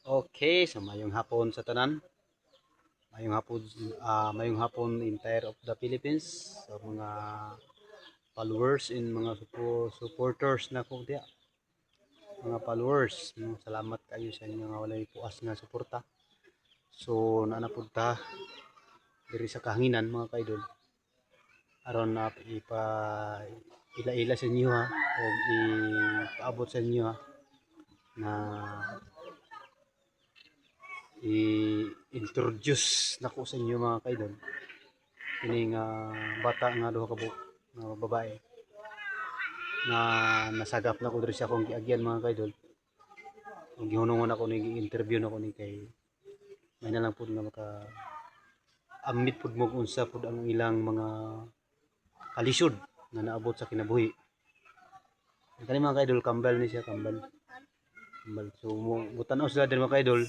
Okay, so mayong hapon sa tanan. Mayong hapon entire of the Philippines. So mga followers in mga supporters na ko diya. Mga followers, no? Salamat kayo sa inyo nga walay puas nga suporta. So naanapod ta diri sa kahanginan mga kaidol. Aron na ila-ila sa inyo ha o ipaabot sa inyo ha na i-introduce nako sa inyo mga kaidol kining bata nga duha ka nga babae nga nasagap na ko diri sa akong giagyan mga kaidol. Ang gihunongon ako ni interview na ko ni kay may na lang pud nga maka ambit pud mo kung unsa pud ang ilang mga kalisod nga naabot sa kinabuhi. Kani mga kaidol kambal ni siya kambal. So butan-os sila din mga kaidol.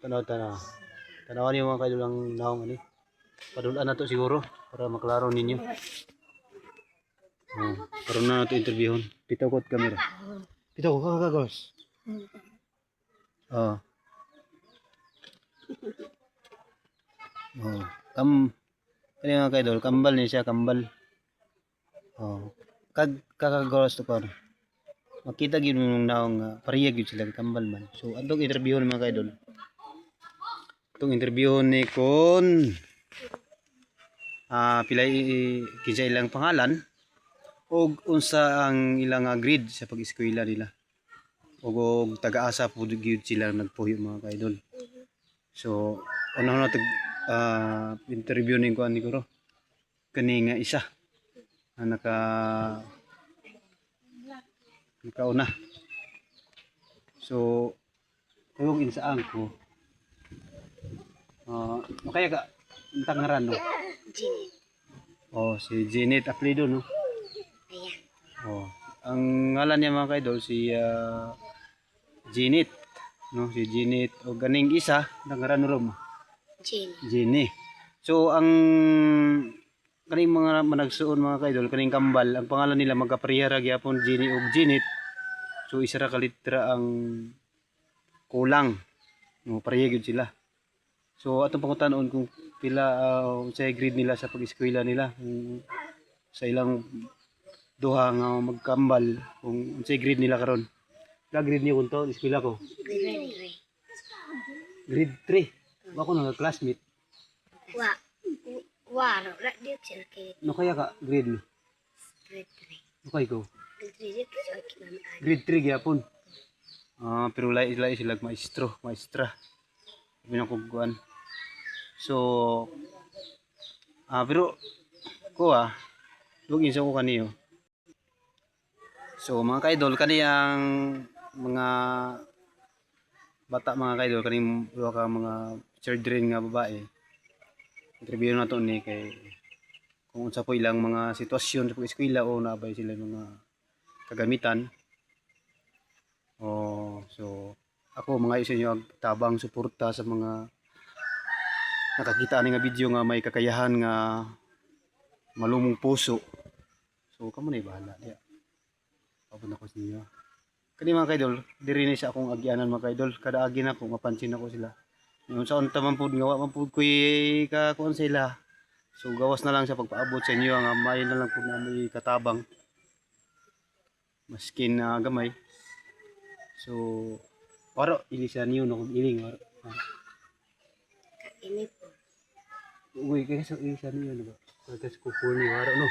Tanawan niyo mga kaidol ang naong ani. Padulaan na to siguro para maklaro ninyo. Karon na nato interviewon. Pitaw ko kamera. Pitaw ko kagagos. Oh. Oh. Kani mga kaidol, kambal ni siya, kambal. Oh. Kakagos to par. Makita gyud mo nung naong pareha gyud sila kambal man. So adtong interviewon mga kaidol. Itong interviewon ni kon pilay kinsa ilang pangalan og unsa ang ilang grade sa pag-eskwela nila. Og taga-asa pud gyud sila nagpuyo mga kaidol. So una na interview ning kuan ni Guro. Kani nga isa nakauna. So kung insaan ko makaya ka untang ngaran no? Janet. Oh, si Janet apelyido no? Ayan. Oh, ang ngalan niya mga kaidol si Janet, no? Si Janet o ganing isa nangaran rom Jenny. Jenny. So ang kaning mga managsuon mga kaidol kaning kambal ang pangalan nila magkapareha ra gyapon Jenny ug Janet. So isa ra ka litra ang kulang. No, pareha gyud sila. So atong pangutanon kung pila sa grade nila sa pag-eskwela nila sa ilang duha nga magkambal kung unsay grade nila karon. Ka grade niyo kunto eskwela ko? Grade Grade 3. Ako na classmate. Waro. Dia sila kaya No kaya ka grade mo? grade 3. Okay ko. Grade 3 dia kasi ako namin. Grade 3 gyapon. Pero lain sila maestra. Binakuguan. So pero ko lugin sa ko kaniyo. So mga kaidol kani ang mga bata mga kaidol kaning duha ka mga children nga babae. Interview na to ni kay kung unsa po ilang mga sitwasyon sa pag-eskwela o nabay sila mga kagamitan. So ako mga isa inyo tabang suporta sa mga nakakita ani nga video nga may kakayahan nga malumong puso. So kamo na bahala diya. Pabot ako sa inyo. Kani mga kaidol, diri ni sa akong agyanan mga kaidol, kada agi na ko mapansin ako sila. Yung sa unta man pud gawa man pud kuy ka kuan sila. So gawas na lang sa pagpaabot sa inyo nga may na lang pud na may katabang. Maskin gamay. So paro ilisan niyo no iling waro. Ini po. Uy kaya sa ilisan niyo no ba? Kasi ko po ni waro no.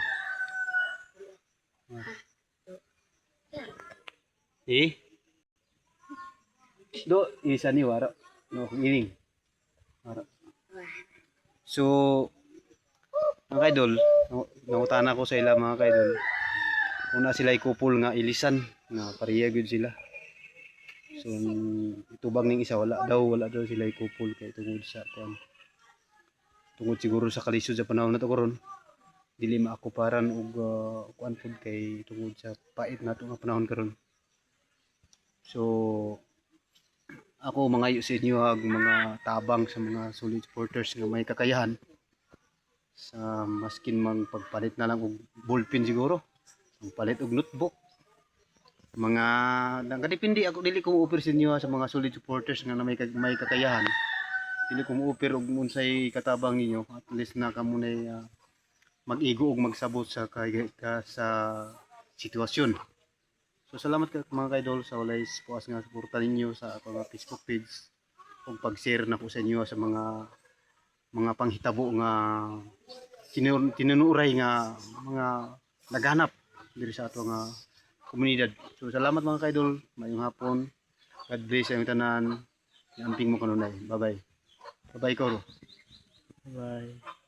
Do ilisan niyo waro no iling. Waro. So mga kaidol, nangutana ko sa ila mga kaidol. Kung na sila ikupol nga ilisan nga pareha gyud sila. So itubag ning isa wala daw sila ikupol kay tungod sa kuan. Tungod siguro sa kalisod sa panahon nato karon. Dili maakuparan og kuan pud kay tungod sa pait nato nga panahon karon. So ako mangayo sa inyo ag mga tabang sa mga solid supporters nga may kakayahan sa maskin mang pagpalit na lang og ballpen siguro, pagpalit og notebook mga nakadepende ako dili ko mo-offer sa inyo sa mga solid supporters nga na may kakayahan. Dili ko mo-offer og unsay katabang ninyo, at least na kamo na mag-igo og magsabot sa sa sitwasyon. So salamat mga kaidol sa walay puas nga suporta ninyo sa akong mga Facebook page ug pag-share na ko sa inyo sa mga panghitabo nga tinunuray nga mga naghanap diri sa ato nga komunidad. So salamat mga kaidol, mayong hapon. God bless sa inyong tanan. Amping mo kanunay. Bye bye. Bye bye Koro. Bye.